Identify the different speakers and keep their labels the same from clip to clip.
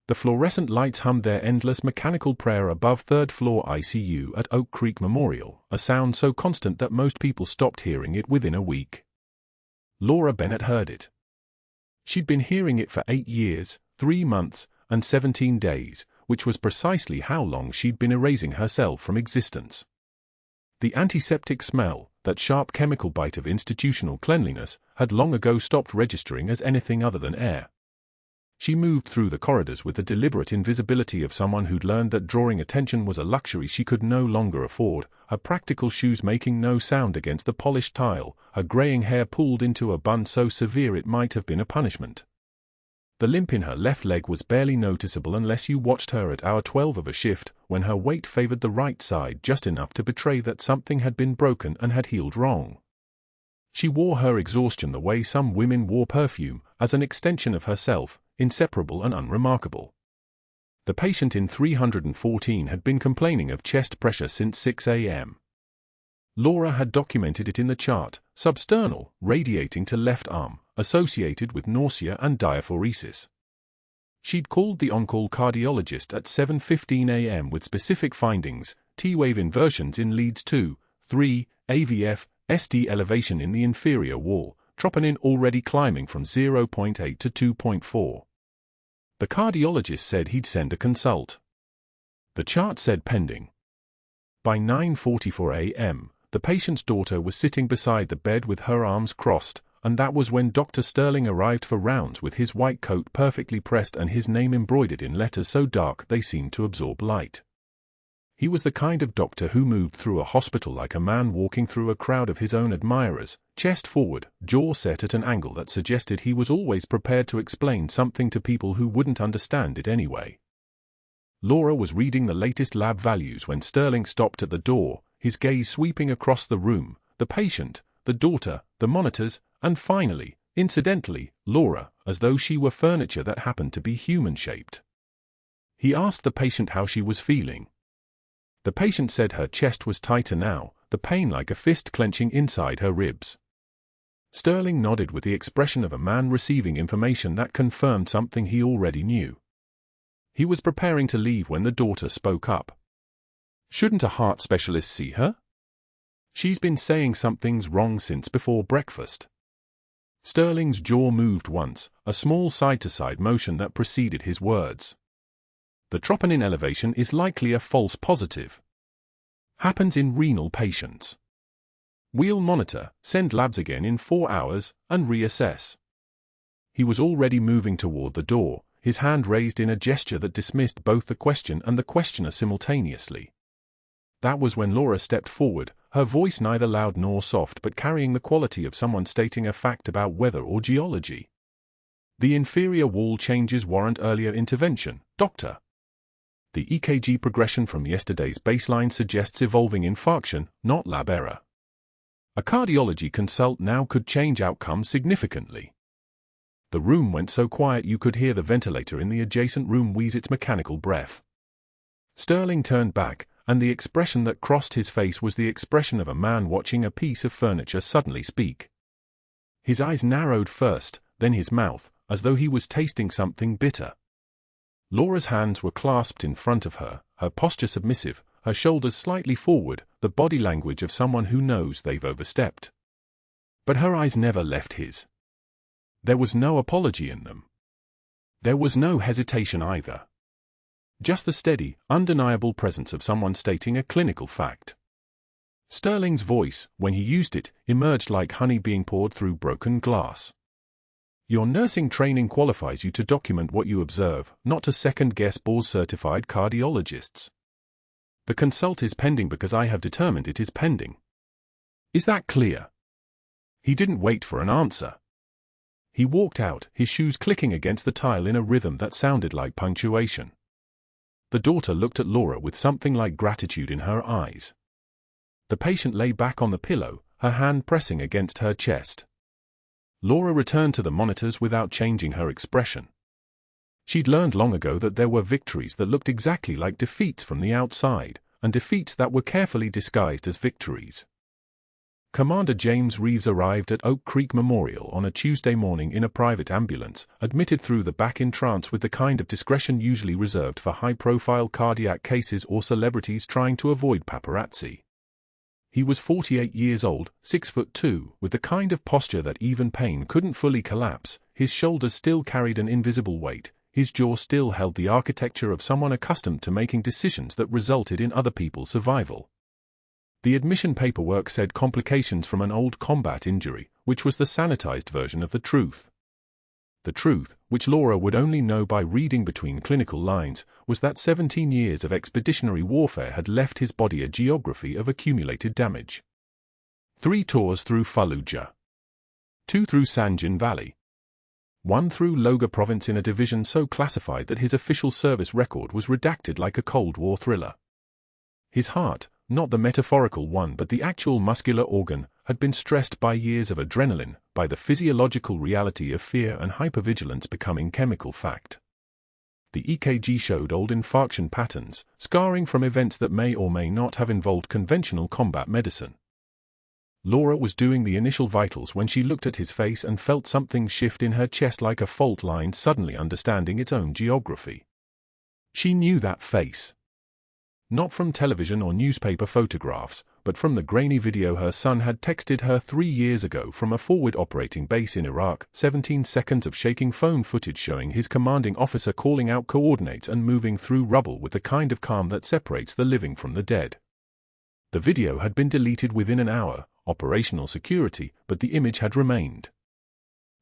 Speaker 1: The fluorescent lights hummed their endless mechanical prayer above third-floor ICU at Oak Creek Memorial, a sound so constant that most people stopped hearing it within a week. Laura Bennett heard it. She'd been hearing it for 8 years, 3 months, and 17 days, which was precisely how long she'd been erasing herself from existence. The antiseptic smell, that sharp chemical bite of institutional cleanliness, had long ago stopped registering as anything other than air. She moved through the corridors with the deliberate invisibility of someone who'd learned that drawing attention was a luxury she could no longer afford, her practical shoes making no sound against the polished tile, her graying hair pulled into a bun so severe it might have been a punishment. The limp in her left leg was barely noticeable unless you watched her at hour 12 of a shift, when her weight favored the right side just enough to betray that something had been broken and had healed wrong. She wore her exhaustion the way some women wore perfume, as an extension of herself, inseparable and unremarkable. The patient in 314 had been complaining of chest pressure since 6 a.m. Laura had documented it in the chart: substernal, radiating to left arm, associated with nausea and diaphoresis. She'd called the on-call cardiologist at 7:15 a.m. with specific findings: T-wave inversions in leads 2, 3, AVF, ST elevation in the inferior wall, troponin already climbing from 0.8 to 2.4. The cardiologist said he'd send a consult. The chart said pending. By 9:44 a.m., the patient's daughter was sitting beside the bed with her arms crossed, and that was when Dr. Sterling arrived for rounds with his white coat perfectly pressed and his name embroidered in letters so dark they seemed to absorb light. He was the kind of doctor who moved through a hospital like a man walking through a crowd of his own admirers, chest forward, jaw set at an angle that suggested he was always prepared to explain something to people who wouldn't understand it anyway. Laura was reading the latest lab values when Sterling stopped at the door, his gaze sweeping across the room, the patient, the daughter, the monitors, and finally, incidentally, Laura, as though she were furniture that happened to be human-shaped. He asked the patient how she was feeling. The patient said her chest was tighter now, the pain like a fist clenching inside her ribs. Sterling nodded with the expression of a man receiving information that confirmed something he already knew. He was preparing to leave when the daughter spoke up. "Shouldn't a heart specialist see her? She's been saying something's wrong since before breakfast." Sterling's jaw moved once, a small side-to-side motion that preceded his words. "The troponin elevation is likely a false positive. Happens in renal patients. We'll monitor, send labs again in 4 hours, and reassess." He was already moving toward the door, his hand raised in a gesture that dismissed both the question and the questioner simultaneously. That was when Laura stepped forward, her voice neither loud nor soft but carrying the quality of someone stating a fact about weather or geology. "The inferior wall changes warrant earlier intervention, doctor. The EKG progression from yesterday's baseline suggests evolving infarction, not lab error. A cardiology consult now could change outcomes significantly." The room went so quiet you could hear the ventilator in the adjacent room wheeze its mechanical breath. Sterling turned back, and the expression that crossed his face was the expression of a man watching a piece of furniture suddenly speak. His eyes narrowed first, then his mouth, as though he was tasting something bitter. Laura's hands were clasped in front of her, her posture submissive, her shoulders slightly forward, the body language of someone who knows they've overstepped. But her eyes never left his. There was no apology in them. There was no hesitation either. Just the steady, undeniable presence of someone stating a clinical fact. Sterling's voice, when he used it, emerged like honey being poured through broken glass. "Your nursing training qualifies you to document what you observe, not to second-guess board-certified cardiologists. The consult is pending because I have determined it is pending. Is that clear?" He didn't wait for an answer. He walked out, his shoes clicking against the tile in a rhythm that sounded like punctuation. The daughter looked at Laura with something like gratitude in her eyes. The patient lay back on the pillow, her hand pressing against her chest. Laura returned to the monitors without changing her expression. She'd learned long ago that there were victories that looked exactly like defeats from the outside, and defeats that were carefully disguised as victories. Commander James Reeves arrived at Oak Creek Memorial on a Tuesday morning in a private ambulance, admitted through the back in trance with the kind of discretion usually reserved for high-profile cardiac cases or celebrities trying to avoid paparazzi. He was 48 years old, 6'2", with the kind of posture that even pain couldn't fully collapse. His shoulders still carried an invisible weight, his jaw still held the architecture of someone accustomed to making decisions that resulted in other people's survival. The admission paperwork said complications from an old combat injury, which was the sanitized version of the truth. The truth, which Laura would only know by reading between clinical lines, was that 17 years of expeditionary warfare had left his body a geography of accumulated damage. 3 tours through Fallujah. 2 through Sanjan Valley. 1 through Logar Province in a division so classified that his official service record was redacted like a Cold War thriller. His heart, not the metaphorical one but the actual muscular organ, had been stressed by years of adrenaline, by the physiological reality of fear and hypervigilance becoming chemical fact. The EKG showed old infarction patterns, scarring from events that may or may not have involved conventional combat medicine. Laura was doing the initial vitals when she looked at his face and felt something shift in her chest like a fault line suddenly understanding its own geography. She knew that face. Not from television or newspaper photographs, but from the grainy video her son had texted her 3 years ago from a forward operating base in Iraq, 17 seconds of shaking phone footage showing his commanding officer calling out coordinates and moving through rubble with the kind of calm that separates the living from the dead. The video had been deleted within an hour, operational security, but the image had remained.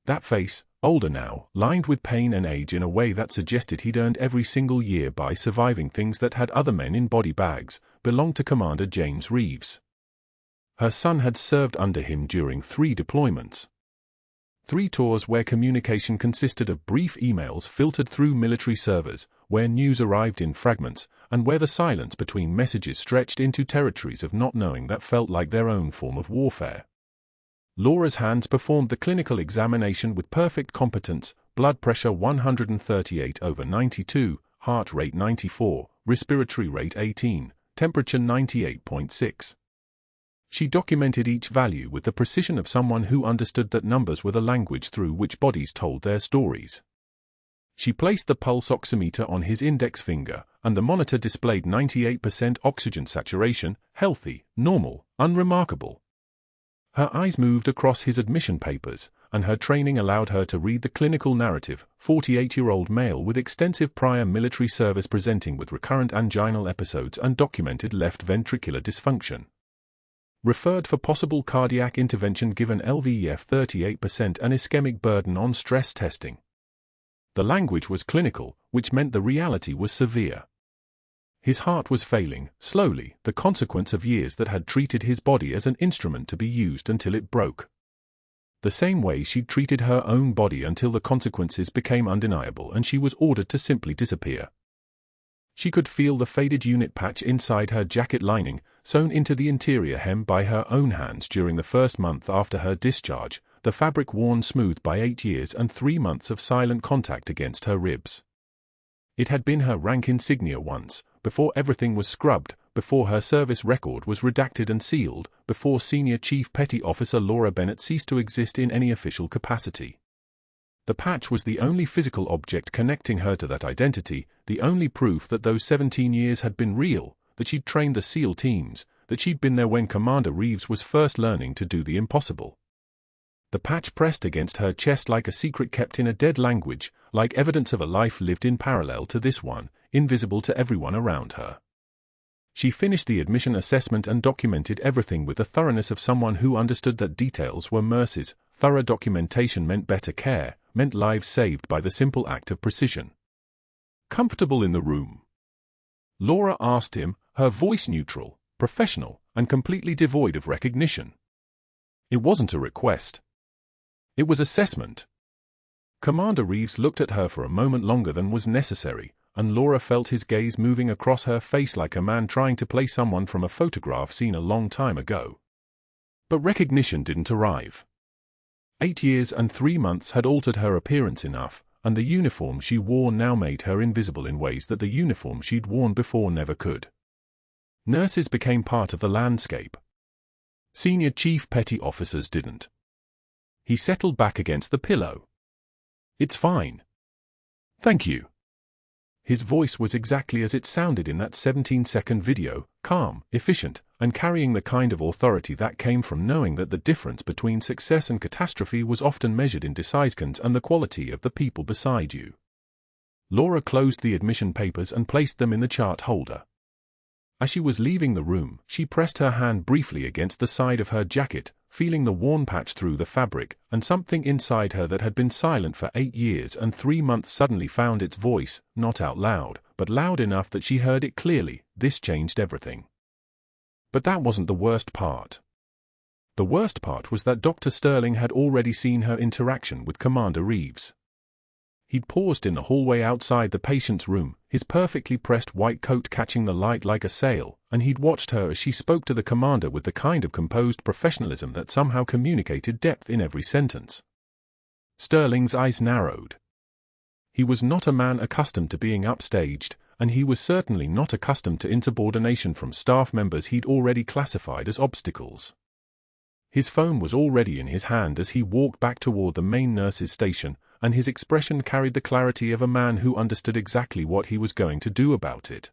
Speaker 1: That face, older now, lined with pain and age in a way that suggested he'd earned every single year by surviving things that had other men in body bags, belonged to Commander James Reeves. Her son had served under him during 3 deployments. 3 tours where communication consisted of brief emails filtered through military servers, where news arrived in fragments, and where the silence between messages stretched into territories of not knowing that felt like their own form of warfare. Laura's hands performed the clinical examination with perfect competence, blood pressure 138/92, heart rate 94, respiratory rate 18, temperature 98.6. She documented each value with the precision of someone who understood that numbers were the language through which bodies told their stories. She placed the pulse oximeter on his index finger, and the monitor displayed 98% oxygen saturation, healthy, normal, unremarkable. Her eyes moved across his admission papers, and her training allowed her to read the clinical narrative, 48-year-old male with extensive prior military service presenting with recurrent anginal episodes and documented left ventricular dysfunction. Referred for possible cardiac intervention given LVEF 38% and ischemic burden on stress testing. The language was clinical, which meant the reality was severe. His heart was failing, slowly, the consequence of years that had treated his body as an instrument to be used until it broke. The same way she'd treated her own body until the consequences became undeniable and she was ordered to simply disappear. She could feel the faded unit patch inside her jacket lining, sewn into the interior hem by her own hands during the first month after her discharge, the fabric worn smooth by 8 years and 3 months of silent contact against her ribs. It had been her rank insignia once, before everything was scrubbed, before her service record was redacted and sealed, before Senior Chief Petty Officer Laura Bennett ceased to exist in any official capacity. The patch was the only physical object connecting her to that identity, the only proof that those 17 years had been real, that she'd trained the SEAL teams, that she'd been there when Commander Reeves was first learning to do the impossible. The patch pressed against her chest like a secret kept in a dead language, like evidence of a life lived in parallel to this one, invisible to everyone around her. She finished the admission assessment and documented everything with the thoroughness of someone who understood that details were mercies. Thorough documentation meant better care, meant lives saved by the simple act of precision. Comfortable in the room? Laura asked him, her voice neutral, professional, and completely devoid of recognition. It wasn't a request. It was assessment. Commander Reeves looked at her for a moment longer than was necessary, and Laura felt his gaze moving across her face like a man trying to play someone from a photograph seen a long time ago. But recognition didn't arrive. 8 years and 3 months had altered her appearance enough, and the uniform she wore now made her invisible in ways that the uniform she'd worn before never could. Nurses became part of the landscape. Senior chief petty officers didn't. He settled back against the pillow. It's fine. Thank you. His voice was exactly as it sounded in that 17-second video, calm, efficient, and carrying the kind of authority that came from knowing that the difference between success and catastrophe was often measured in deciseconds and the quality of the people beside you. Laura closed the admission papers and placed them in the chart holder. As she was leaving the room, she pressed her hand briefly against the side of her jacket, feeling the worn patch through the fabric, and something inside her that had been silent for 8 years and 3 months suddenly found its voice, not out loud, but loud enough that she heard it clearly. This changed everything. But that wasn't the worst part. The worst part was that Dr. Sterling had already seen her interaction with Commander Reeves. He'd paused in the hallway outside the patient's room, his perfectly pressed white coat catching the light like a sail, and he'd watched her as she spoke to the commander with the kind of composed professionalism that somehow communicated depth in every sentence. Sterling's eyes narrowed. He was not a man accustomed to being upstaged, and he was certainly not accustomed to insubordination from staff members he'd already classified as obstacles. His phone was already in his hand as he walked back toward the main nurse's station, and his expression carried the clarity of a man who understood exactly what he was going to do about it.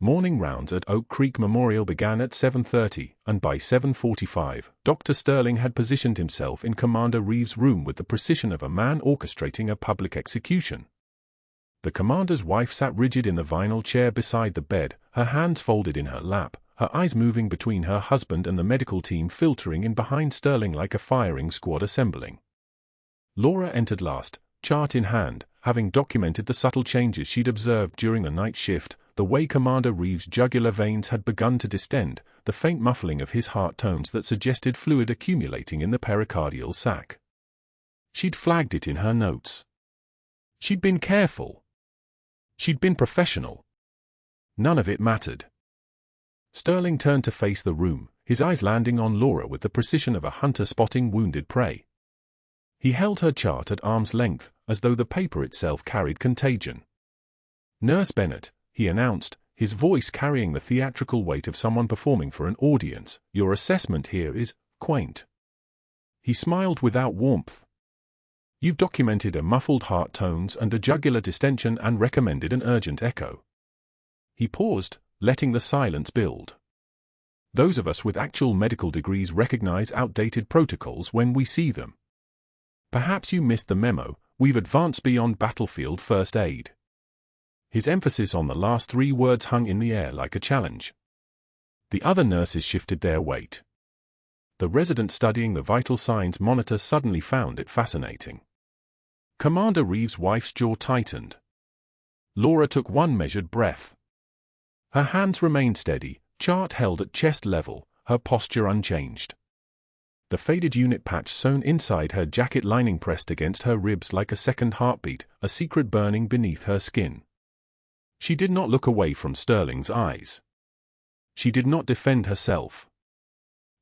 Speaker 1: Morning rounds at Oak Creek Memorial began at 7:30, and by 7:45, Dr. Sterling had positioned himself in Commander Reeves' room with the precision of a man orchestrating a public execution. The commander's wife sat rigid in the vinyl chair beside the bed, her hands folded in her lap, her eyes moving between her husband and the medical team filtering in behind Sterling like a firing squad assembling. Laura entered last, chart in hand, having documented the subtle changes she'd observed during the night shift, the way Commander Reeves' jugular veins had begun to distend, the faint muffling of his heart tones that suggested fluid accumulating in the pericardial sac. She'd flagged it in her notes. She'd been careful. She'd been professional. None of it mattered. Sterling turned to face the room, his eyes landing on Laura with the precision of a hunter spotting wounded prey. He held her chart at arm's length, as though the paper itself carried contagion. "Nurse Bennett," he announced, his voice carrying the theatrical weight of someone performing for an audience, "your assessment here is quaint." He smiled without warmth. "You've documented a muffled heart tones and a jugular distension and recommended an urgent echo." He paused, letting the silence build. "Those of us with actual medical degrees recognize outdated protocols when we see them. Perhaps you missed the memo, we've advanced beyond battlefield first aid." His emphasis on the last 3 words hung in the air like a challenge. The other nurses shifted their weight. The resident studying the vital signs monitor suddenly found it fascinating. Commander Reeves' wife's jaw tightened. Laura took one measured breath. Her hands remained steady, chart held at chest level, her posture unchanged. The faded unit patch sewn inside her jacket lining pressed against her ribs like a second heartbeat, a secret burning beneath her skin. She did not look away from Sterling's eyes. She did not defend herself.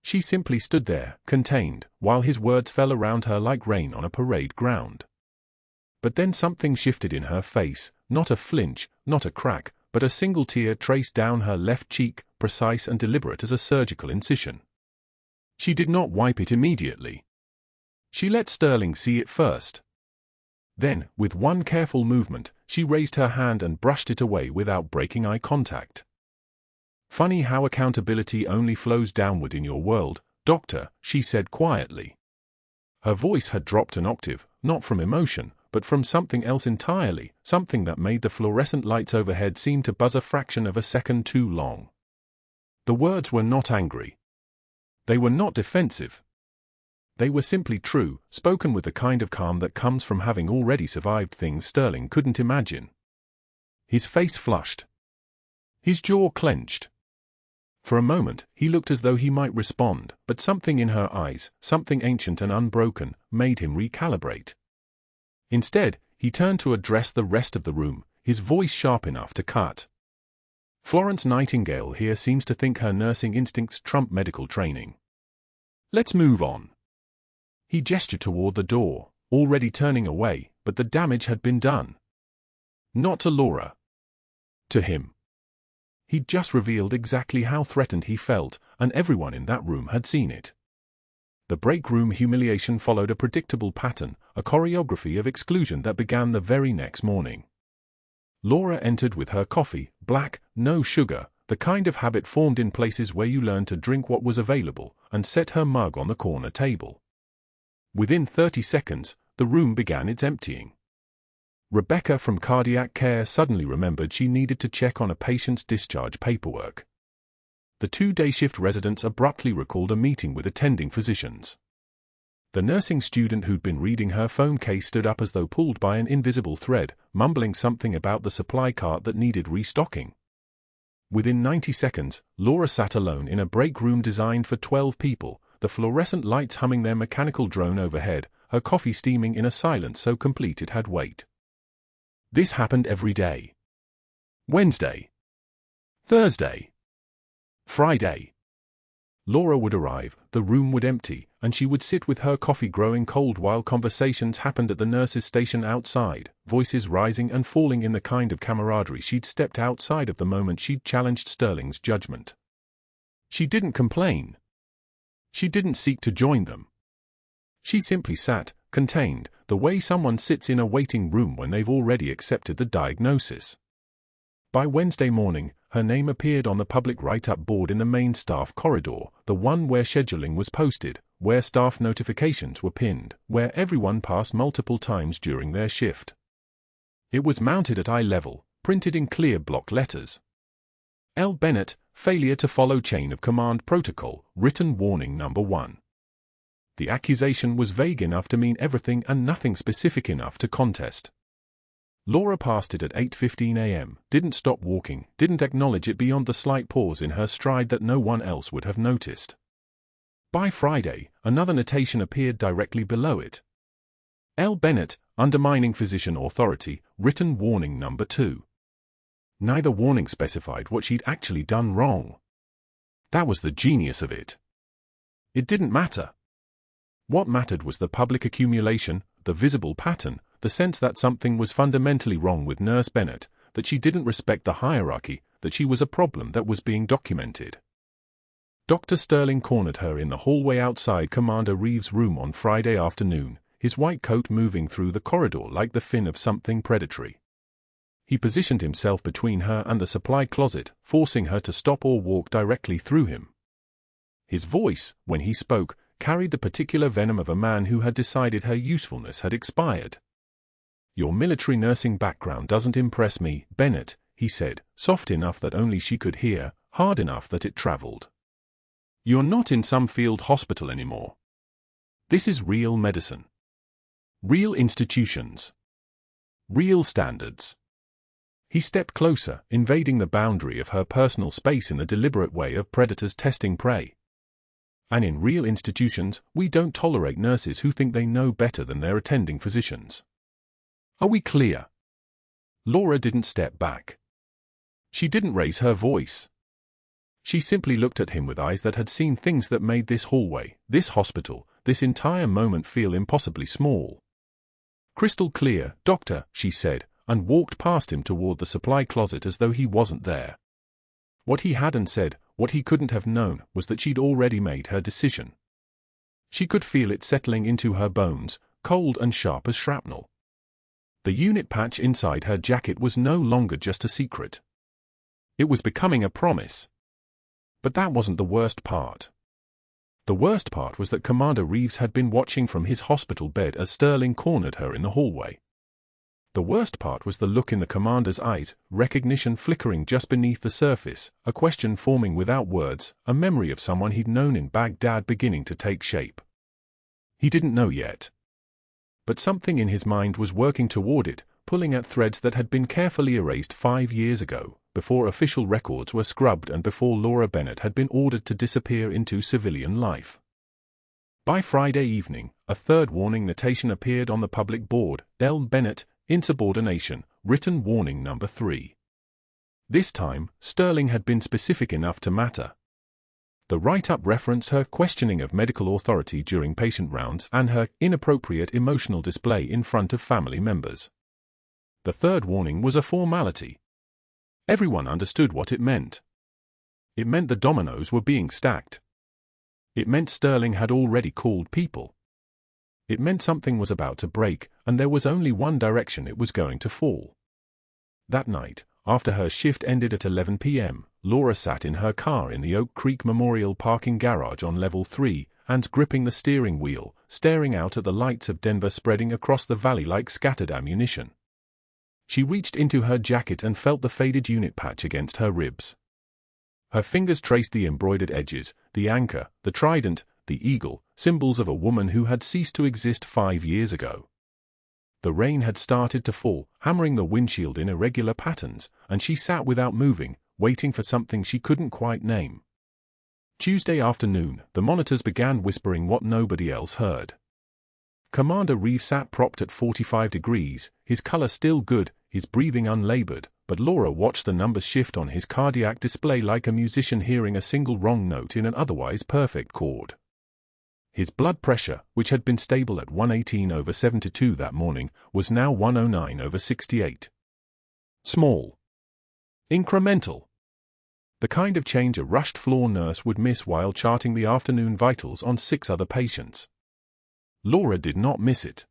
Speaker 1: She simply stood there, contained, while his words fell around her like rain on a parade ground. But then something shifted in her face, not a flinch, not a crack, but a single tear traced down her left cheek, precise and deliberate as a surgical incision. She did not wipe it immediately. She let Sterling see it first. Then, with one careful movement, she raised her hand and brushed it away without breaking eye contact. "Funny how accountability only flows downward in your world, Doctor," she said quietly. Her voice had dropped an octave, not from emotion, but from something else entirely, something that made the fluorescent lights overhead seem to buzz a fraction of a second too long. The words were not angry. They were not defensive. They were simply true, spoken with the kind of calm that comes from having already survived things Sterling couldn't imagine. His face flushed. His jaw clenched. For a moment, he looked as though he might respond, but something in her eyes, something ancient and unbroken, made him recalibrate. Instead, he turned to address the rest of the room, his voice sharp enough to cut. "Florence Nightingale here seems to think her nursing instincts trump medical training. Let's move on." He gestured toward the door, already turning away, but the damage had been done. Not to Laura. To him. He'd just revealed exactly how threatened he felt, and everyone in that room had seen it. The break room humiliation followed a predictable pattern, a choreography of exclusion that began the very next morning. Laura entered with her coffee, black, no sugar, the kind of habit formed in places where you learn to drink what was available, and set her mug on the corner table. Within 30 seconds, the room began its emptying. Rebecca from cardiac care suddenly remembered she needed to check on a patient's discharge paperwork. The 2-day shift residents abruptly recalled a meeting with attending physicians. The nursing student who'd been reading her phone case stood up as though pulled by an invisible thread, mumbling something about the supply cart that needed restocking. Within 90 seconds, Laura sat alone in a break room designed for 12 people, the fluorescent lights humming their mechanical drone overhead, her coffee steaming in a silence so complete it had weight. This happened every day. Wednesday. Thursday. Friday. Laura would arrive, the room would empty, and she would sit with her coffee growing cold while conversations happened at the nurses' station outside, voices rising and falling in the kind of camaraderie she'd stepped outside of the moment she'd challenged Sterling's judgment. She didn't complain. She didn't seek to join them. She simply sat, contained, the way someone sits in a waiting room when they've already accepted the diagnosis. By Wednesday morning, her name appeared on the public write-up board in the main staff corridor, the one where scheduling was posted, where staff notifications were pinned, where everyone passed multiple times during their shift. It was mounted at eye level, printed in clear block letters. L. Bennett, failure to follow chain of command protocol, written warning number 1. The accusation was vague enough to mean everything and nothing specific enough to contest. Laura passed it at 8:15 a.m., didn't stop walking, didn't acknowledge it beyond the slight pause in her stride that no one else would have noticed. By Friday, another notation appeared directly below it. L. Bennett, undermining physician authority, written warning number 2. Neither warning specified what she'd actually done wrong. That was the genius of it. It didn't matter. What mattered was the public accumulation, the visible pattern, the sense that something was fundamentally wrong with Nurse Bennett, that she didn't respect the hierarchy, that she was a problem that was being documented. Dr. Sterling cornered her in the hallway outside Commander Reeves' room on Friday afternoon, his white coat moving through the corridor like the fin of something predatory. He positioned himself between her and the supply closet, forcing her to stop or walk directly through him. His voice, when he spoke, carried the particular venom of a man who had decided her usefulness had expired. "Your military nursing background doesn't impress me, Bennett," he said, soft enough that only she could hear, hard enough that it traveled. "You're not in some field hospital anymore. This is real medicine. Real institutions. Real standards." He stepped closer, invading the boundary of her personal space in the deliberate way of predators testing prey. "And in real institutions, we don't tolerate nurses who think they know better than their attending physicians. Are we clear?" Laura didn't step back. She didn't raise her voice. She simply looked at him with eyes that had seen things that made this hallway, this hospital, this entire moment feel impossibly small. "Crystal clear, doctor," she said, and walked past him toward the supply closet as though he wasn't there. What he hadn't said, what he couldn't have known, was that she'd already made her decision. She could feel it settling into her bones, cold and sharp as shrapnel. The unit patch inside her jacket was no longer just a secret. It was becoming a promise. But that wasn't the worst part. The worst part was that Commander Reeves had been watching from his hospital bed as Sterling cornered her in the hallway. The worst part was the look in the commander's eyes, recognition flickering just beneath the surface, a question forming without words, a memory of someone he'd known in Baghdad beginning to take shape. He didn't know yet. But something in his mind was working toward it, pulling at threads that had been carefully erased 5 years ago, before official records were scrubbed and before Laura Bennett had been ordered to disappear into civilian life. By Friday evening, a third warning notation appeared on the public board, L. Bennett, insubordination, written warning number 3. This time, Sterling had been specific enough to matter. The write-up referenced her questioning of medical authority during patient rounds and her inappropriate emotional display in front of family members. The third warning was a formality. Everyone understood what it meant. It meant the dominoes were being stacked. It meant Sterling had already called people. It meant something was about to break, and there was only one direction it was going to fall. That night, after her shift ended at 11 p.m., Laura sat in her car in the Oak Creek Memorial parking garage on level 3, hands gripping the steering wheel, staring out at the lights of Denver spreading across the valley like scattered ammunition. She reached into her jacket and felt the faded unit patch against her ribs. Her fingers traced the embroidered edges, the anchor, the trident, the eagle, symbols of a woman who had ceased to exist 5 years ago. The rain had started to fall, hammering the windshield in irregular patterns, and she sat without moving, waiting for something she couldn't quite name. Tuesday afternoon, the monitors began whispering what nobody else heard. Commander Reeve sat propped at 45 degrees, his color still good, his breathing unlabored, but Laura watched the numbers shift on his cardiac display like a musician hearing a single wrong note in an otherwise perfect chord. His blood pressure, which had been stable at 118/72 that morning, was now 109/68. Small. Incremental. The kind of change a rushed floor nurse would miss while charting the afternoon vitals on 6 other patients. Laura did not miss it.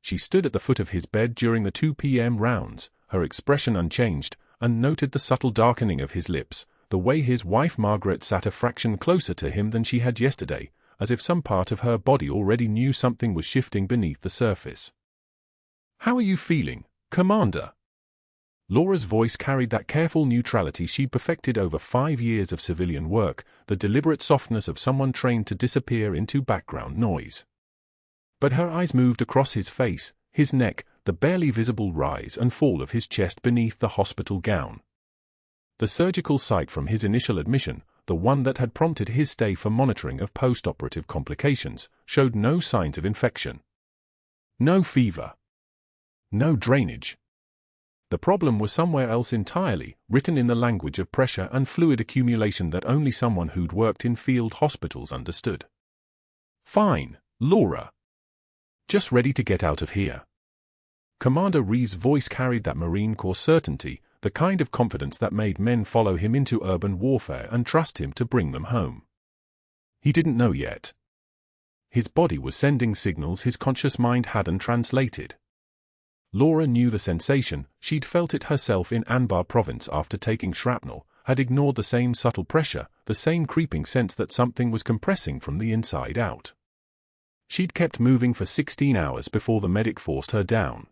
Speaker 1: She stood at the foot of his bed during the 2 p.m. rounds, her expression unchanged, and noted the subtle darkening of his lips, the way his wife Margaret sat a fraction closer to him than she had yesterday, as if some part of her body already knew something was shifting beneath the surface. "How are you feeling, Commander?" Laura's voice carried that careful neutrality she'd perfected over 5 years of civilian work, the deliberate softness of someone trained to disappear into background noise. But her eyes moved across his face, his neck, the barely visible rise and fall of his chest beneath the hospital gown. The surgical site from his initial admission, the one that had prompted his stay for monitoring of post-operative complications, showed no signs of infection. No fever. No drainage. The problem was somewhere else entirely, written in the language of pressure and fluid accumulation that only someone who'd worked in field hospitals understood. "Fine, Laura. Just ready to get out of here." Commander Reeve's voice carried that Marine Corps certainty, the kind of confidence that made men follow him into urban warfare and trust him to bring them home. He didn't know yet. His body was sending signals his conscious mind hadn't translated. Laura knew the sensation, she'd felt it herself in Anbar province after taking shrapnel, had ignored the same subtle pressure, the same creeping sense that something was compressing from the inside out. She'd kept moving for 16 hours before the medic forced her down.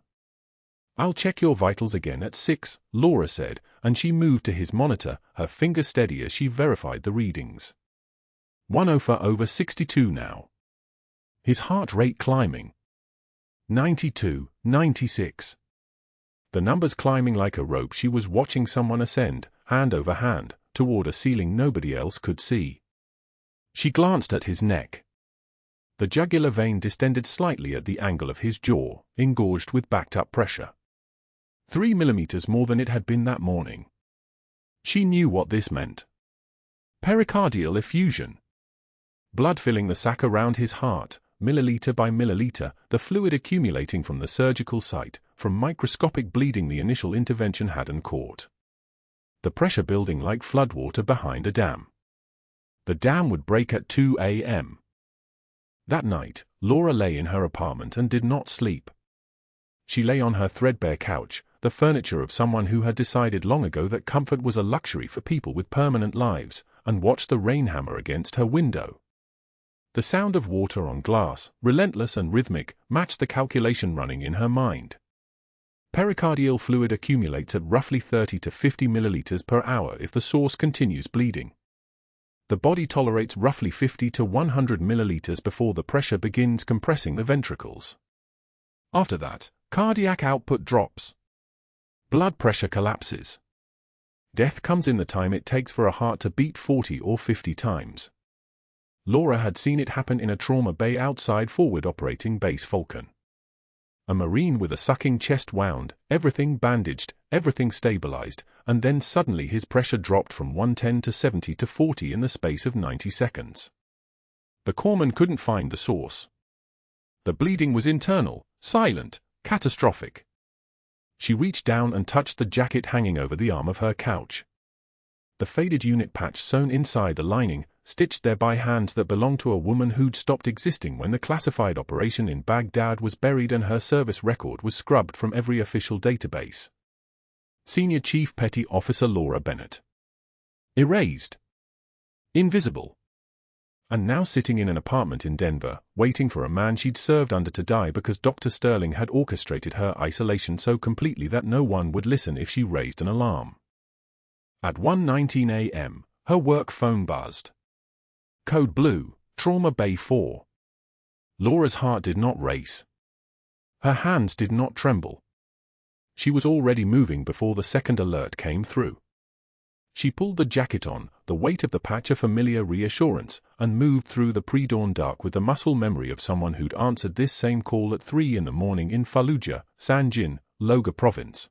Speaker 1: "I'll check your vitals again at 6, Laura said, and she moved to his monitor, her finger steady as she verified the readings. 104/62 now. His heart rate climbing. 92, 96. The numbers climbing like a rope. She was watching someone ascend, hand over hand, toward a ceiling nobody else could see. She glanced at his neck. The jugular vein distended slightly at the angle of his jaw, engorged with backed-up pressure. 3 millimeters more than it had been that morning. She knew what this meant. Pericardial effusion. Blood filling the sac around his heart, milliliter by milliliter, the fluid accumulating from the surgical site, from microscopic bleeding the initial intervention hadn't caught. The pressure building like floodwater behind a dam. The dam would break at 2 a.m. That night, Laura lay in her apartment and did not sleep. She lay on her threadbare couch, the furniture of someone who had decided long ago that comfort was a luxury for people with permanent lives, and watched the rain hammer against her window. The sound of water on glass, relentless and rhythmic, matched the calculation running in her mind. Pericardial fluid accumulates at roughly 30 to 50 milliliters per hour if the source continues bleeding. The body tolerates roughly 50 to 100 milliliters before the pressure begins compressing the ventricles. After that, cardiac output drops. Blood pressure collapses. Death comes in the time it takes for a heart to beat 40 or 50 times. Laura had seen it happen in a trauma bay outside Forward Operating Base Falcon. A Marine with a sucking chest wound, everything bandaged, everything stabilized, and then suddenly his pressure dropped from 110 to 70 to 40 in the space of 90 seconds. The corpsman couldn't find the source. The bleeding was internal, silent, catastrophic. She reached down and touched the jacket hanging over the arm of her couch. the faded unit patch sewn inside the lining, stitched there by hands that belonged to a woman who'd stopped existing when the classified operation in Baghdad was buried and her service record was scrubbed from every official database. Senior Chief Petty Officer Laura Bennett. Erased. Invisible. And now sitting in an apartment in Denver, waiting for a man she'd served under to die because Dr. Sterling had orchestrated her isolation so completely that no one would listen if she raised an alarm. At 1:19 a.m., her work phone buzzed. Code Blue, Trauma Bay 4. Laura's heart did not race. Her hands did not tremble. She was already moving before the second alert came through. She pulled the jacket on, the weight of the patch a familiar reassurance, and moved through the pre-dawn dark with the muscle memory of someone who'd answered this same call at 3 in the morning in Fallujah, Sanjin, Logar Province.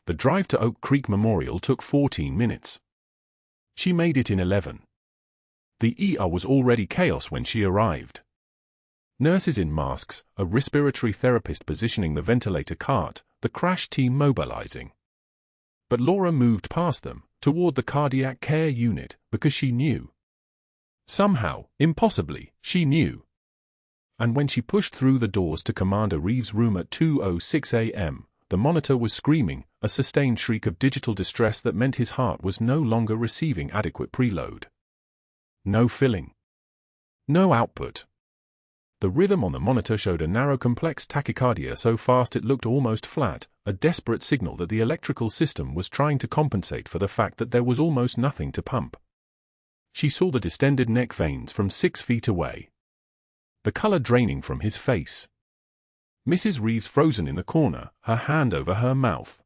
Speaker 1: The drive to Oak Creek Memorial took 14 minutes. She made it in 11. The ER was already chaos when she arrived. Nurses in masks, a respiratory therapist positioning the ventilator cart, the crash team mobilizing. But Laura moved past them, toward the cardiac care unit, because she knew. Somehow, impossibly, she knew. And when she pushed through the doors to Commander Reeves' room at 2:06 a.m., the monitor was screaming, a sustained shriek of digital distress that meant his heart was no longer receiving adequate preload. No filling. No output. The rhythm on the monitor showed a narrow complex tachycardia so fast it looked almost flat, a desperate signal that the electrical system was trying to compensate for the fact that there was almost nothing to pump. She saw the distended neck veins from 6 feet away. The color draining from his face. Mrs. Reeves frozen in the corner, her hand over her mouth.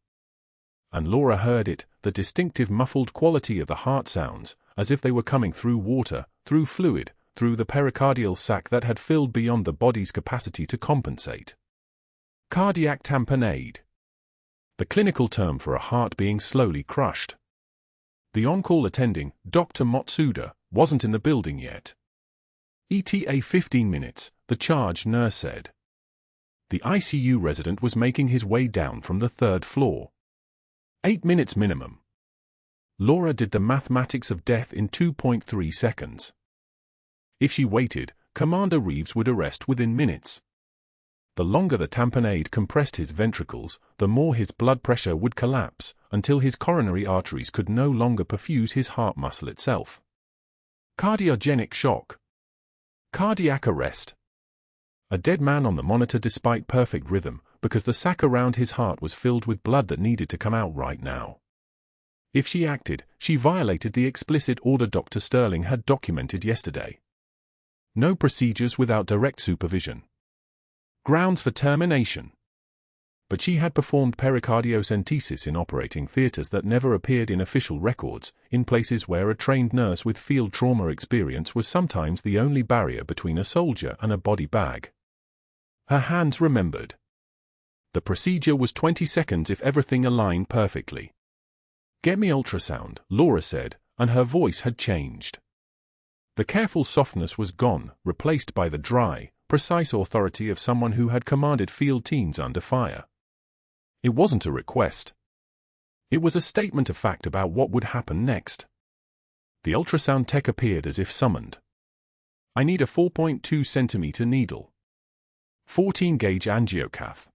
Speaker 1: And Laura heard it, the distinctive muffled quality of the heart sounds, as if they were coming through water, through fluid, through the pericardial sac that had filled beyond the body's capacity to compensate. Cardiac tamponade. The clinical term for a heart being slowly crushed. The on-call attending, Dr. Matsuda, wasn't in the building yet. ETA 15 minutes, the charge nurse said. The ICU resident was making his way down from the 3rd floor. 8 minutes minimum. Laura did the mathematics of death in 2.3 seconds. If she waited, Commander Reeves would arrest within minutes. The longer the tamponade compressed his ventricles, the more his blood pressure would collapse, until his coronary arteries could no longer perfuse his heart muscle itself. Cardiogenic shock. Cardiac arrest. A dead man on the monitor despite perfect rhythm, because the sac around his heart was filled with blood that needed to come out right now. If she acted, she violated the explicit order Dr. Sterling had documented yesterday. No procedures without direct supervision. Grounds for termination. But she had performed pericardiocentesis in operating theaters that never appeared in official records, in places where a trained nurse with field trauma experience was sometimes the only barrier between a soldier and a body bag. Her hands remembered. The procedure was 20 seconds if everything aligned perfectly. "Get me ultrasound," Laura said, and her voice had changed. The careful softness was gone, replaced by the dry, precise authority of someone who had commanded field teams under fire. It wasn't a request. It was a statement of fact about what would happen next. The ultrasound tech appeared as if summoned. "I need a 4.2 centimeter needle. 14-gauge angiocath.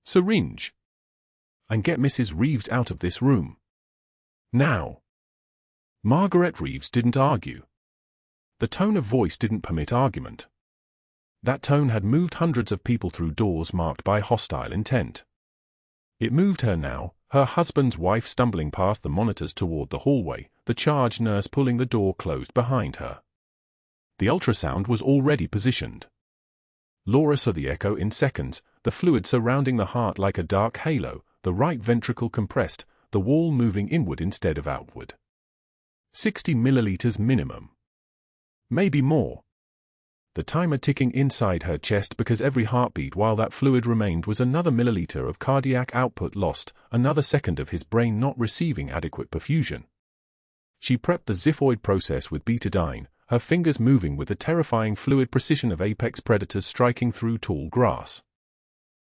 Speaker 1: Syringe. And get Mrs. Reeves out of this room. Now." Margaret Reeves didn't argue. The tone of voice didn't permit argument. That tone had moved hundreds of people through doors marked by hostile intent. It moved her now, her husband's wife stumbling past the monitors toward the hallway, the charge nurse pulling the door closed behind her. The ultrasound was already positioned. Laura saw the echo in seconds, the fluid surrounding the heart like a dark halo, the right ventricle compressed, the wall moving inward instead of outward. 60 milliliters minimum. Maybe more. The timer ticking inside her chest because every heartbeat while that fluid remained was another milliliter of cardiac output lost, another second of his brain not receiving adequate perfusion. She prepped the xiphoid process with betadine, her fingers moving with the terrifying fluid precision of apex predators striking through tall grass.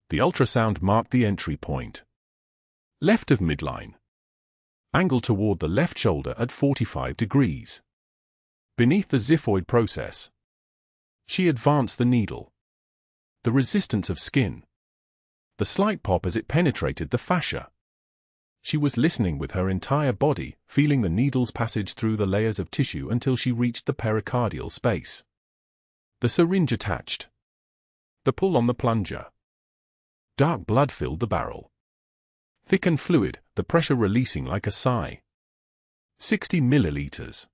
Speaker 1: The ultrasound marked the entry point. Left of midline. Angle toward the left shoulder at 45 degrees. Beneath the xiphoid process. She advanced the needle. The resistance of skin. The slight pop as it penetrated the fascia. She was listening with her entire body, feeling the needle's passage through the layers of tissue until she reached the pericardial space. The syringe attached. The pull on the plunger. Dark blood filled the barrel. Thick and fluid, the pressure releasing like a sigh. 60 milliliters.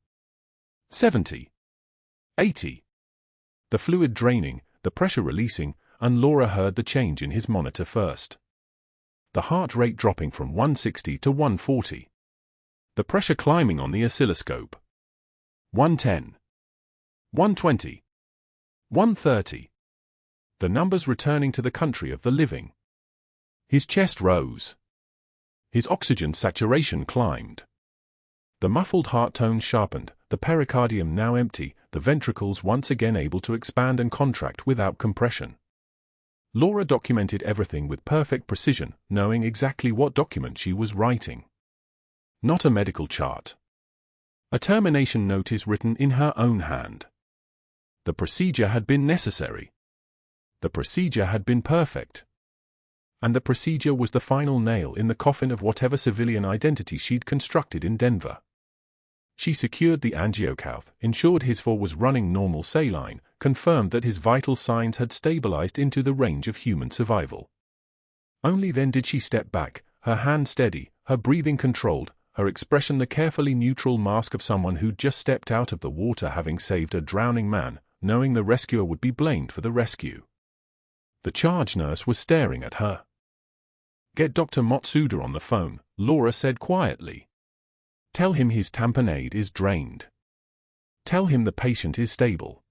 Speaker 1: 70. 80. The fluid draining, the pressure releasing, and Laura heard the change in his monitor first. The heart rate dropping from 160 to 140. The pressure climbing on the oscilloscope. 110. 120. 130. The numbers returning to the country of the living. His chest rose. His oxygen saturation climbed. The muffled heart tone sharpened, the pericardium now empty, the ventricles once again able to expand and contract without compression. Laura documented everything with perfect precision, knowing exactly what document she was writing. Not a medical chart. A termination notice written in her own hand. The procedure had been necessary. The procedure had been perfect. And the procedure was the final nail in the coffin of whatever civilian identity she'd constructed in Denver. She secured the angiocath, ensured his IV was running normal saline, confirmed that his vital signs had stabilized into the range of human survival. Only then did she step back, her hand steady, her breathing controlled, her expression the carefully neutral mask of someone who'd just stepped out of the water having saved a drowning man, knowing the rescuer would be blamed for the rescue. The charge nurse was staring at her. "Get Dr. Matsuda on the phone," Laura said quietly. "Tell him his tamponade is drained. Tell him the patient is stable.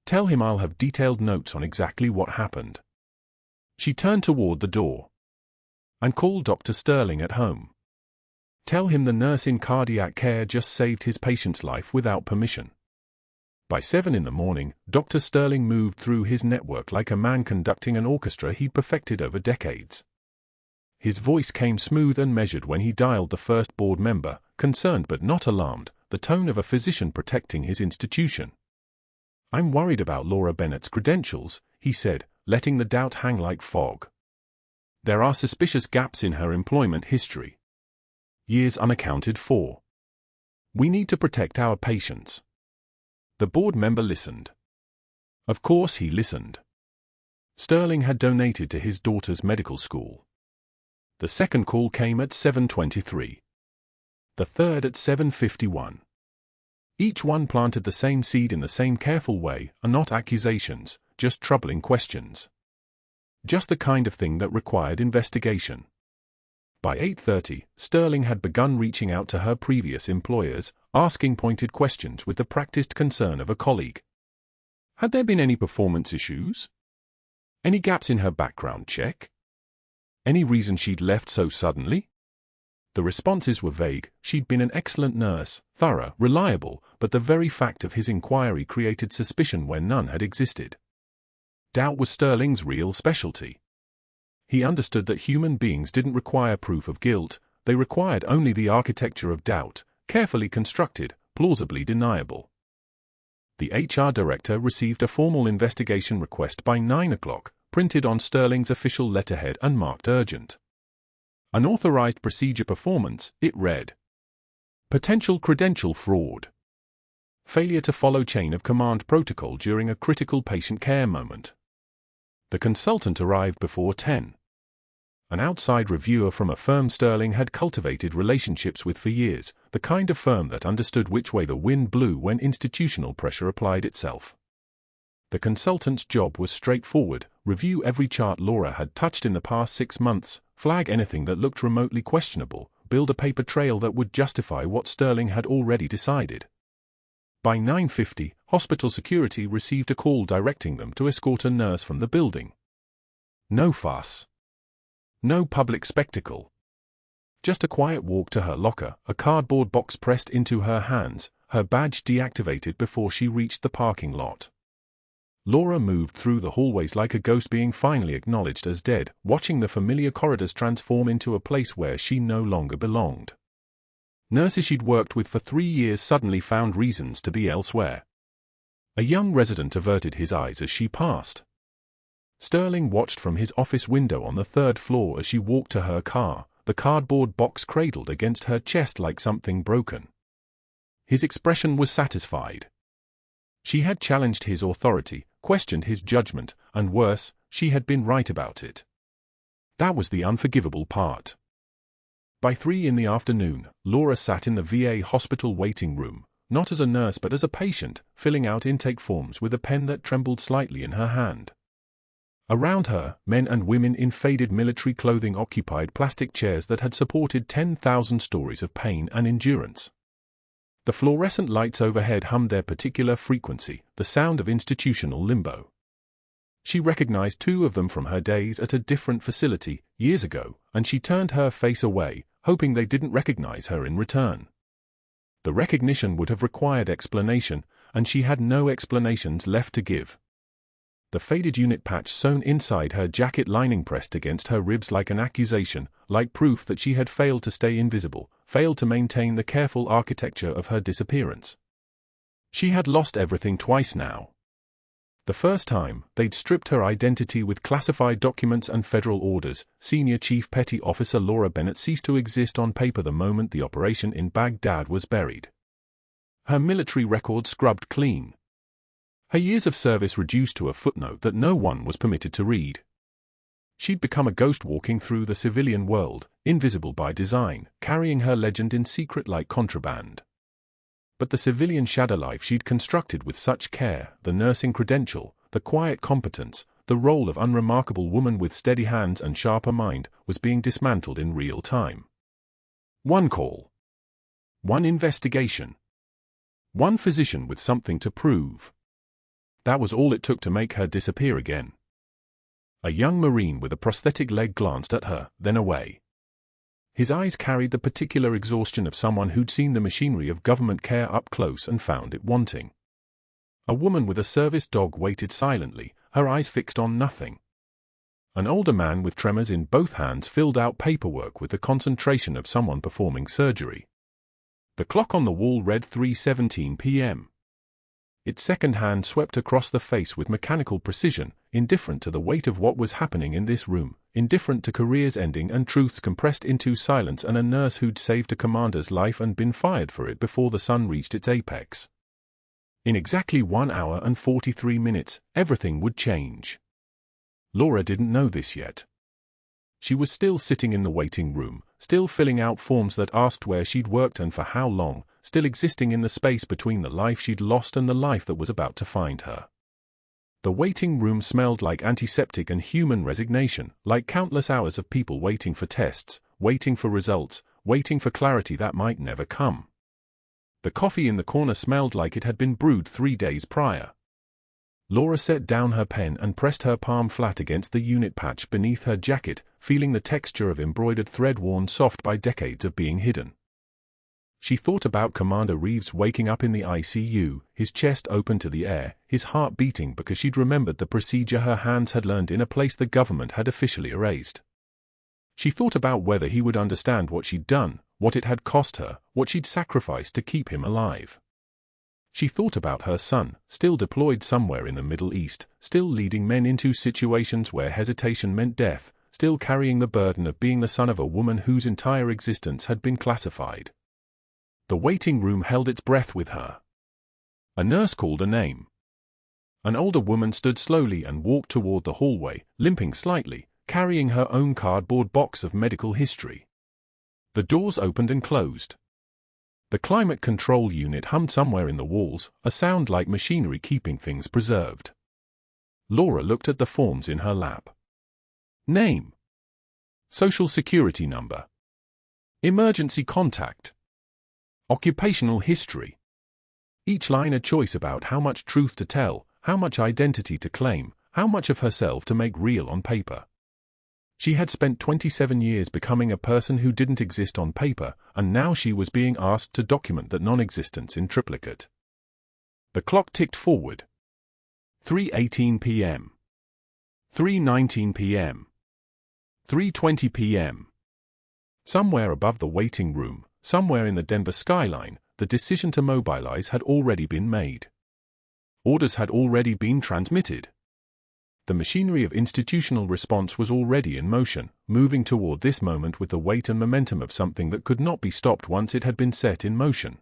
Speaker 1: Tell him I'll have detailed notes on exactly what happened." She turned toward the door. "And call Dr. Sterling at home. Tell him the nurse in cardiac care just saved his patient's life without permission." By 7 in the morning, Dr. Sterling moved through his network like a man conducting an orchestra he'd perfected over decades. His voice came smooth and measured when he dialed the first board member, concerned but not alarmed, the tone of a physician protecting his institution. "I'm worried about Laura Bennett's credentials," he said, letting the doubt hang like fog. "There are suspicious gaps in her employment history. Years unaccounted for. We need to protect our patients." The board member listened. Of course he listened. Sterling had donated to his daughter's medical school. The second call came at 7:23. The third at 7:51. Each one planted the same seed in the same careful way, and not accusations, just troubling questions. Just the kind of thing that required investigation. By 8:30, Sterling had begun reaching out to her previous employers, asking pointed questions with the practiced concern of a colleague. Had there been any performance issues? Any gaps in her background check? Any reason she'd left so suddenly? The responses were vague. She'd been an excellent nurse, thorough, reliable, but the very fact of his inquiry created suspicion where none had existed. Doubt was Sterling's real specialty. He understood that human beings didn't require proof of guilt, they required only the architecture of doubt, carefully constructed, plausibly deniable. The HR director received a formal investigation request by 9 o'clock, printed on Sterling's official letterhead and marked urgent. Unauthorized procedure performance, it read. Potential credential fraud. Failure to follow chain of command protocol during a critical patient care moment. The consultant arrived before 10. An outside reviewer from a firm Sterling had cultivated relationships with for years, the kind of firm that understood which way the wind blew when institutional pressure applied itself. The consultant's job was straightforward: review every chart Laura had touched in the past 6 months, flag anything that looked remotely questionable, build a paper trail that would justify what Sterling had already decided. By 9:50, hospital security received a call directing them to escort a nurse from the building. No fuss. No public spectacle. Just a quiet walk to her locker, a cardboard box pressed into her hands, her badge deactivated before she reached the parking lot. Laura moved through the hallways like a ghost being finally acknowledged as dead, watching the familiar corridors transform into a place where she no longer belonged. Nurses she'd worked with for 3 years suddenly found reasons to be elsewhere. A young resident averted his eyes as she passed. Sterling watched from his office window on the 3rd floor as she walked to her car, the cardboard box cradled against her chest like something broken. His expression was satisfied. She had challenged his authority, questioned his judgment, and worse, she had been right about it. That was the unforgivable part. By 3 in the afternoon, Laura sat in the VA hospital waiting room, not as a nurse but as a patient, filling out intake forms with a pen that trembled slightly in her hand. Around her, men and women in faded military clothing occupied plastic chairs that had supported 10,000 stories of pain and endurance. The fluorescent lights overhead hummed their particular frequency, the sound of institutional limbo. She recognized 2 of them from her days at a different facility, years ago, and she turned her face away, hoping they didn't recognize her in return. The recognition would have required explanation, and she had no explanations left to give. The faded unit patch sewn inside her jacket lining pressed against her ribs like an accusation, like proof that she had failed to stay invisible, failed to maintain the careful architecture of her disappearance. She had lost everything twice now. The first time, they'd stripped her identity with classified documents and federal orders. Senior Chief Petty Officer Laura Bennett ceased to exist on paper the moment the operation in Baghdad was buried. Her military record scrubbed clean. Her years of service reduced to a footnote that no one was permitted to read. She'd become a ghost walking through the civilian world, invisible by design, carrying her legend in secret like contraband. But the civilian shadow life she'd constructed with such care, the nursing credential, the quiet competence, the role of unremarkable woman with steady hands and sharper mind, was being dismantled in real time. One call. One investigation. One physician with something to prove. That was all it took to make her disappear again. A young Marine with a prosthetic leg glanced at her, then away. His eyes carried the particular exhaustion of someone who'd seen the machinery of government care up close and found it wanting. A woman with a service dog waited silently, her eyes fixed on nothing. An older man with tremors in both hands filled out paperwork with the concentration of someone performing surgery. The clock on the wall read 3:17 p.m. Its second hand swept across the face with mechanical precision, indifferent to the weight of what was happening in this room, indifferent to careers ending and truths compressed into silence and a nurse who'd saved a commander's life and been fired for it before the sun reached its apex. In exactly 1 hour and 43 minutes, everything would change. Laura didn't know this yet. She was still sitting in the waiting room, still filling out forms that asked where she'd worked and for how long, still existing in the space between the life she'd lost and the life that was about to find her. The waiting room smelled like antiseptic and human resignation, like countless hours of people waiting for tests, waiting for results, waiting for clarity that might never come. The coffee in the corner smelled like it had been brewed 3 days prior. Laura set down her pen and pressed her palm flat against the unit patch beneath her jacket, feeling the texture of embroidered thread worn soft by decades of being hidden. She thought about Commander Reeves waking up in the ICU, his chest open to the air, his heart beating because she'd remembered the procedure her hands had learned in a place the government had officially erased. She thought about whether he would understand what she'd done, what it had cost her, what she'd sacrificed to keep him alive. She thought about her son, still deployed somewhere in the Middle East, still leading men into situations where hesitation meant death, still carrying the burden of being the son of a woman whose entire existence had been classified. The waiting room held its breath with her. A nurse called a name. An older woman stood slowly and walked toward the hallway, limping slightly, carrying her own cardboard box of medical history. The doors opened and closed. The climate control unit hummed somewhere in the walls, a sound like machinery keeping things preserved. Laura looked at the forms in her lap. Name. Social Security number. Emergency contact. Occupational history. Each line a choice about how much truth to tell, how much identity to claim, how much of herself to make real on paper. She had spent 27 years becoming a person who didn't exist on paper, and now she was being asked to document that non-existence in triplicate. The clock ticked forward. 3:18 p.m. 3:19 p.m. 3:20 p.m. Somewhere above the waiting room, Somewhere in the Denver skyline, the decision to mobilize had already been made. Orders had already been transmitted. The machinery of institutional response was already in motion, moving toward this moment with the weight and momentum of something that could not be stopped once it had been set in motion.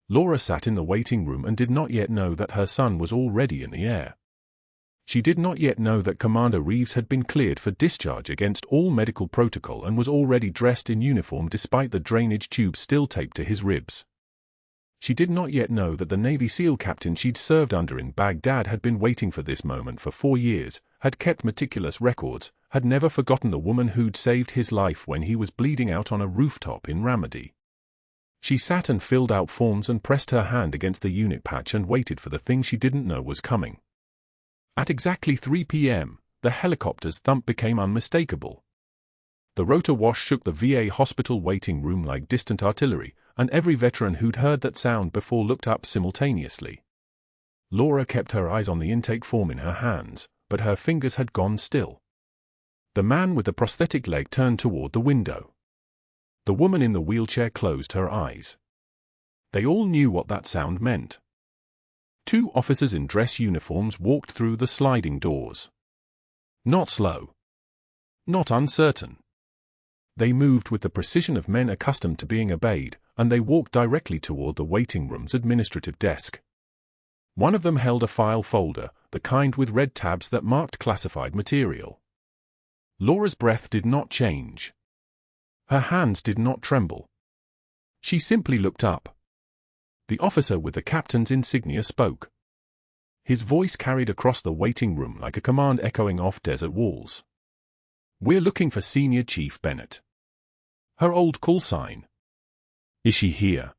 Speaker 1: Laura sat in the waiting room and did not yet know that her son was already in the air. She did not yet know that Commander Reeves had been cleared for discharge against all medical protocol and was already dressed in uniform despite the drainage tube still taped to his ribs. She did not yet know that the Navy SEAL captain she'd served under in Baghdad had been waiting for this moment for 4 years, had kept meticulous records, had never forgotten the woman who'd saved his life when he was bleeding out on a rooftop in Ramadi. She sat and filled out forms and pressed her hand against the unit patch and waited for the thing she didn't know was coming. At exactly 3 p.m., the helicopter's thump became unmistakable. The rotor wash shook the VA hospital waiting room like distant artillery, and every veteran who'd heard that sound before looked up simultaneously. Laura kept her eyes on the intake form in her hands, but her fingers had gone still. The man with the prosthetic leg turned toward the window. The woman in the wheelchair closed her eyes. They all knew what that sound meant. 2 officers in dress uniforms walked through the sliding doors. Not slow. Not uncertain. They moved with the precision of men accustomed to being obeyed, and they walked directly toward the waiting room's administrative desk. One of them held a file folder, the kind with red tabs that marked classified material. Laura's breath did not change. Her hands did not tremble. She simply looked up. The officer with the captain's insignia spoke. His voice carried across the waiting room like a command echoing off desert walls. "We're looking for Senior Chief Bennett." Her old call sign. "Is she here?"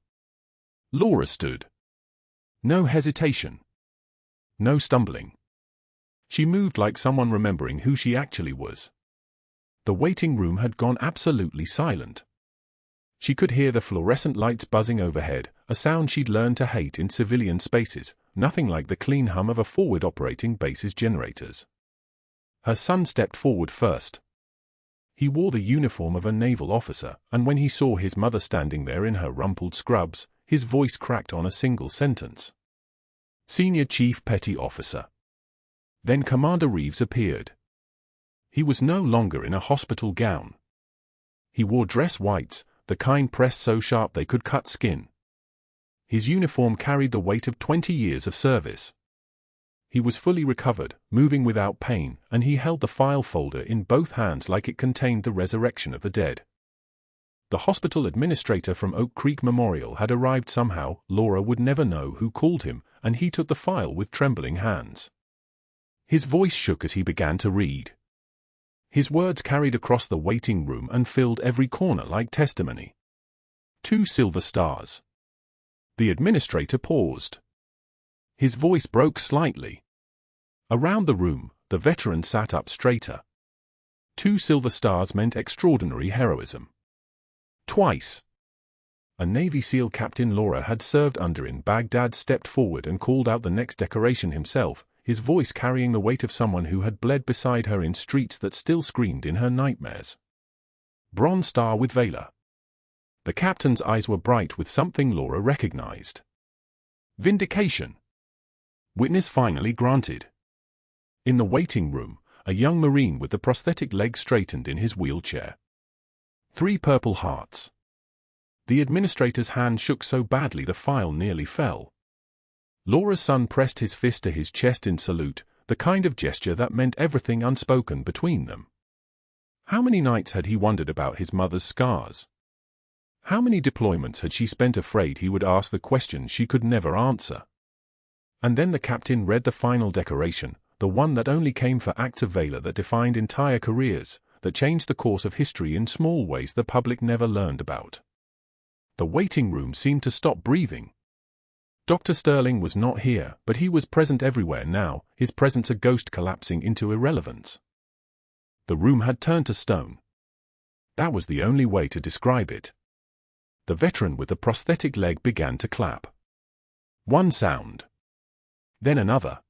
Speaker 1: Laura stood. No hesitation. No stumbling. She moved like someone remembering who she actually was. The waiting room had gone absolutely silent. She could hear the fluorescent lights buzzing overhead, a sound she'd learned to hate in civilian spaces, nothing like the clean hum of a forward operating base's generators. Her son stepped forward first. He wore the uniform of a naval officer, and when he saw his mother standing there in her rumpled scrubs, his voice cracked on a single sentence. "Senior Chief Petty Officer." Then Commander Reeves appeared. He was no longer in a hospital gown. He wore dress whites, the kind pressed so sharp they could cut skin. His uniform carried the weight of 20 years of service. He was fully recovered, moving without pain, and he held the file folder in both hands like it contained the resurrection of the dead. The hospital administrator from Oak Creek Memorial had arrived somehow. Laura would never know who called him, and he took the file with trembling hands. His voice shook as he began to read. His words carried across the waiting room and filled every corner like testimony. 2 silver stars. The administrator paused. His voice broke slightly. Around the room, the veteran sat up straighter. 2 silver stars meant extraordinary heroism. Twice. A Navy SEAL captain Laura had served under in Baghdad stepped forward and called out the next decoration himself, his voice carrying the weight of someone who had bled beside her in streets that still screamed in her nightmares. Bronze Star with Valor. The captain's eyes were bright with something Laura recognized. Vindication. Witness finally granted. In the waiting room, a young Marine with the prosthetic leg straightened in his wheelchair. 3 purple hearts. The administrator's hand shook so badly the file nearly fell. Laura's son pressed his fist to his chest in salute, the kind of gesture that meant everything unspoken between them. How many nights had he wondered about his mother's scars? How many deployments had she spent afraid he would ask the question she could never answer? And then the captain read the final decoration, the one that only came for acts of valor that defined entire careers, that changed the course of history in small ways the public never learned about. The waiting room seemed to stop breathing. Dr. Sterling was not here, but he was present everywhere now, his presence a ghost collapsing into irrelevance. The room had turned to stone. That was the only way to describe it. The veteran with the prosthetic leg began to clap. One sound. Then another.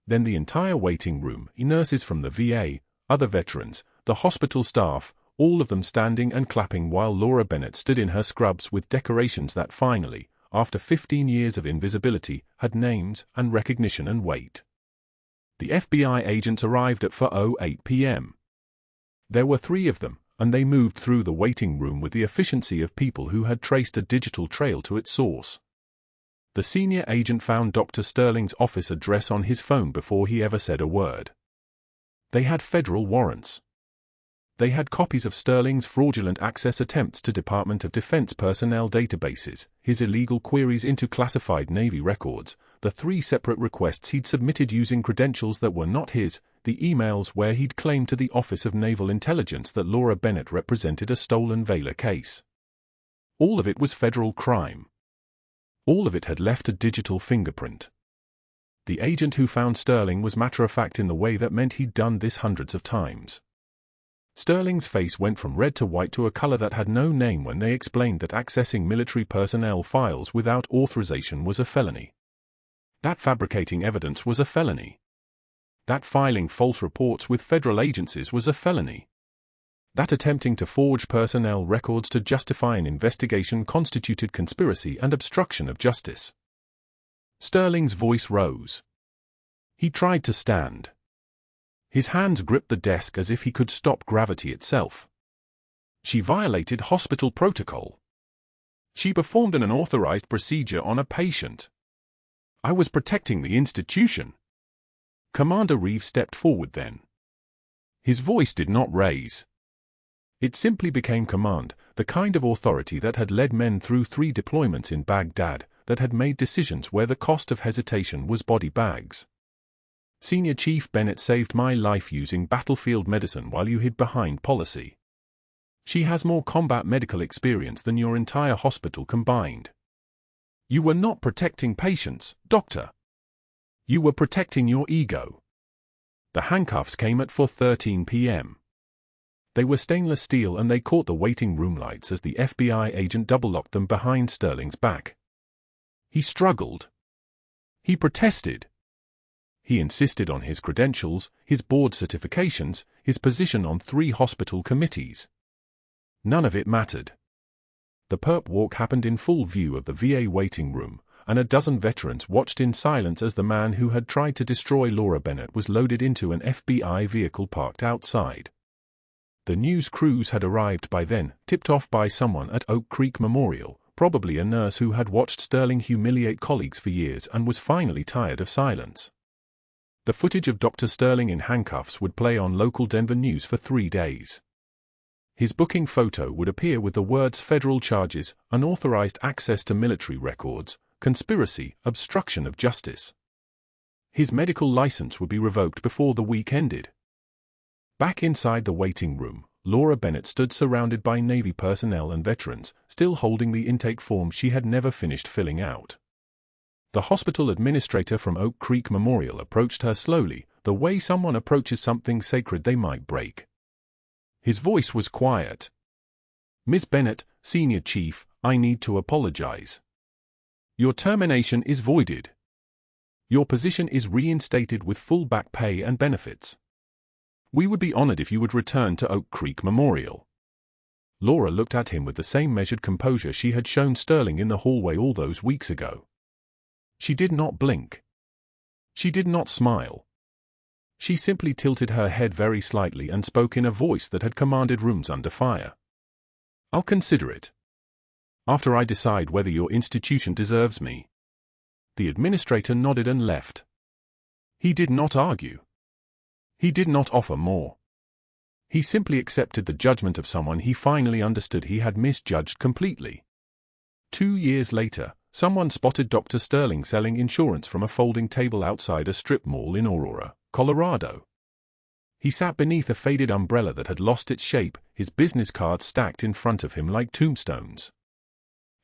Speaker 1: Then the entire waiting room, nurses from the VA, other veterans, the hospital staff, all of them standing and clapping while Laura Bennett stood in her scrubs with decorations that finally, after 15 years of invisibility, had names and recognition and weight. The FBI agents arrived at 4:08 p.m. There were 3 of them, and they moved through the waiting room with the efficiency of people who had traced a digital trail to its source. The senior agent found Dr. Sterling's office address on his phone before he ever said a word. They had federal warrants. They had copies of Sterling's fraudulent access attempts to Department of Defense personnel databases, his illegal queries into classified Navy records, the 3 separate requests he'd submitted using credentials that were not his, the emails where he'd claimed to the Office of Naval Intelligence that Laura Bennett represented a stolen Vela case. All of it was federal crime. All of it had left a digital fingerprint. The agent who found Sterling was matter-of-fact in the way that meant he'd done this hundreds of times. Sterling's face went from red to white to a color that had no name when they explained that accessing military personnel files without authorization was a felony. That fabricating evidence was a felony. That filing false reports with federal agencies was a felony. That attempting to forge personnel records to justify an investigation constituted conspiracy and obstruction of justice. Sterling's voice rose. He tried to stand. His hands gripped the desk as if he could stop gravity itself. She violated hospital protocol. She performed an unauthorized procedure on a patient. I was protecting the institution. Commander Reeves stepped forward then. His voice did not raise. It simply became command, the kind of authority that had led men through 3 deployments in Baghdad, that had made decisions where the cost of hesitation was body bags. Senior Chief Bennett saved my life using battlefield medicine while you hid behind policy. She has more combat medical experience than your entire hospital combined. You were not protecting patients, Doctor. You were protecting your ego. The handcuffs came at 4:13 p.m. They were stainless steel and they caught the waiting room lights as the FBI agent double-locked them behind Sterling's back. He struggled. He protested. He insisted on his credentials, his board certifications, his position on 3 hospital committees. None of it mattered. The perp walk happened in full view of the VA waiting room, and a dozen veterans watched in silence as the man who had tried to destroy Laura Bennett was loaded into an FBI vehicle parked outside. The news crews had arrived by then, tipped off by someone at Oak Creek Memorial, probably a nurse who had watched Sterling humiliate colleagues for years and was finally tired of silence. The footage of Dr. Sterling in handcuffs would play on local Denver news for 3 days. His booking photo would appear with the words federal charges, unauthorized access to military records, conspiracy, obstruction of justice. His medical license would be revoked before the week ended. Back inside the waiting room, Laura Bennett stood surrounded by Navy personnel and veterans, still holding the intake form she had never finished filling out. The hospital administrator from Oak Creek Memorial approached her slowly, the way someone approaches something sacred they might break. His voice was quiet. Ms. Bennett, Senior Chief, I need to apologize. Your termination is voided. Your position is reinstated with full back pay and benefits. We would be honored if you would return to Oak Creek Memorial. Laura looked at him with the same measured composure she had shown Sterling in the hallway all those weeks ago. She did not blink. She did not smile. She simply tilted her head very slightly and spoke in a voice that had commanded rooms under fire. I'll consider it. After I decide whether your institution deserves me. The administrator nodded and left. He did not argue. He did not offer more. He simply accepted the judgment of someone he finally understood he had misjudged completely. 2 years later, someone spotted Dr. Sterling selling insurance from a folding table outside a strip mall in Aurora, Colorado. He sat beneath a faded umbrella that had lost its shape, his business cards stacked in front of him like tombstones.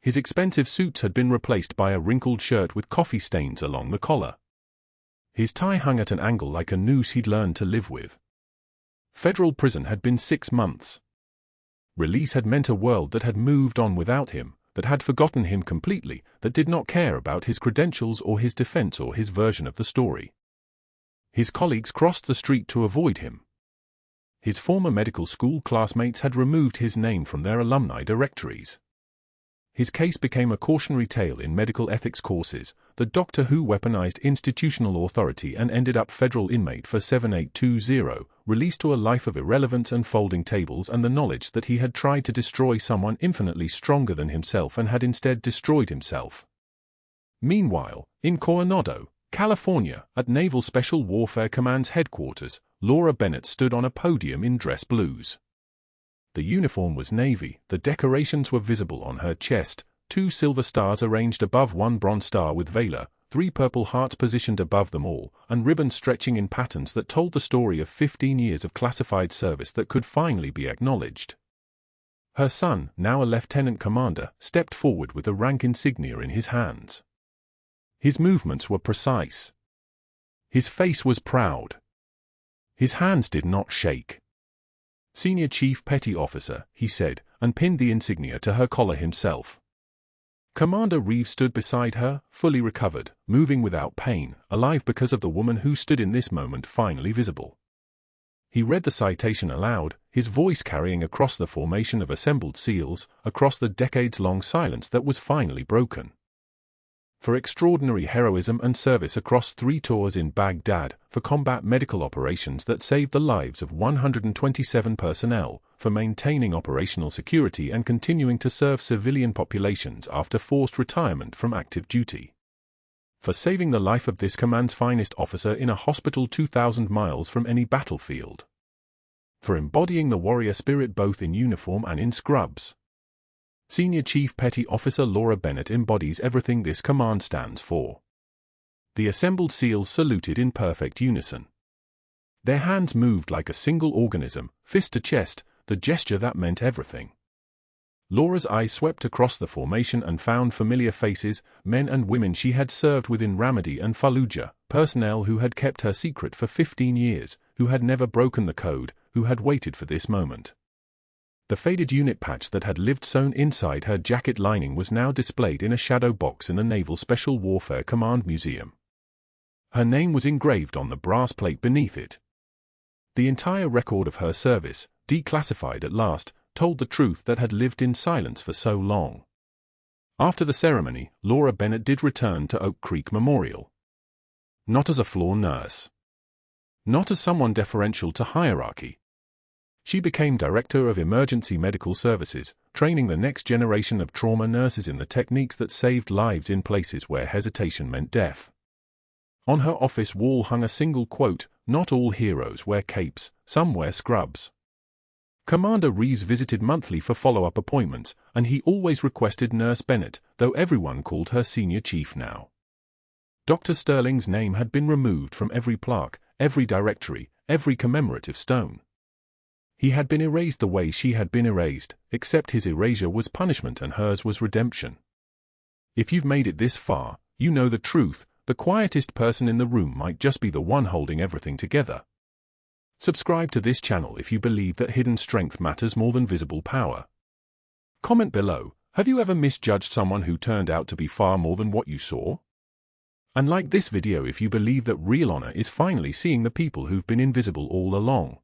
Speaker 1: His expensive suits had been replaced by a wrinkled shirt with coffee stains along the collar. His tie hung at an angle like a noose he'd learned to live with. Federal prison had been 6 months. Release had meant a world that had moved on without him, that had forgotten him completely, that did not care about his credentials or his defense or his version of the story. His colleagues crossed the street to avoid him. His former medical school classmates had removed his name from their alumni directories. His case became a cautionary tale in medical ethics courses, the doctor who weaponized institutional authority and ended up federal inmate for 7820, released to a life of irrelevance and folding tables, and the knowledge that he had tried to destroy someone infinitely stronger than himself and had instead destroyed himself. Meanwhile, in Coronado, California, at Naval Special Warfare Command's headquarters, Laura Bennett stood on a podium in dress blues. The uniform was navy, the decorations were visible on her chest, 2 silver stars arranged above 1 bronze star with valor, 3 purple hearts positioned above them all, and ribbons stretching in patterns that told the story of 15 years of classified service that could finally be acknowledged. Her son, now a lieutenant commander, stepped forward with the rank insignia in his hands. His movements were precise. His face was proud. His hands did not shake. "Senior Chief Petty Officer," he said, and pinned the insignia to her collar himself. Commander Reeves stood beside her, fully recovered, moving without pain, alive because of the woman who stood in this moment finally visible. He read the citation aloud, his voice carrying across the formation of assembled SEALs, across the decades-long silence that was finally broken. For extraordinary heroism and service across 3 tours in Baghdad, for combat medical operations that saved the lives of 127 personnel, for maintaining operational security and continuing to serve civilian populations after forced retirement from active duty. For saving the life of this command's finest officer in a hospital 2,000 miles from any battlefield. For embodying the warrior spirit both in uniform and in scrubs. Senior Chief Petty Officer Laura Bennett embodies everything this command stands for. The assembled SEALs saluted in perfect unison. Their hands moved like a single organism, fist to chest, the gesture that meant everything. Laura's eyes swept across the formation and found familiar faces, men and women she had served with in Ramadi and Fallujah, personnel who had kept her secret for 15 years, who had never broken the code, who had waited for this moment. The faded unit patch that had lived sewn inside her jacket lining was now displayed in a shadow box in the Naval Special Warfare Command Museum. Her name was engraved on the brass plate beneath it. The entire record of her service, declassified at last, told the truth that had lived in silence for so long. After the ceremony, Laura Bennett did return to Oak Creek Memorial. Not as a floor nurse. Not as someone deferential to hierarchy. She became Director of Emergency Medical Services, training the next generation of trauma nurses in the techniques that saved lives in places where hesitation meant death. On her office wall hung a single quote, "Not all heroes wear capes, some wear scrubs." Commander Reeves visited monthly for follow-up appointments, and he always requested Nurse Bennett, though everyone called her Senior Chief now. Dr. Sterling's name had been removed from every plaque, every directory, every commemorative stone. He had been erased the way she had been erased, except his erasure was punishment and hers was redemption. If you've made it this far, you know the truth. The quietest person in the room might just be the one holding everything together. Subscribe to this channel if you believe that hidden strength matters more than visible power. Comment below, have you ever misjudged someone who turned out to be far more than what you saw? And like this video if you believe that real honor is finally seeing the people who've been invisible all along.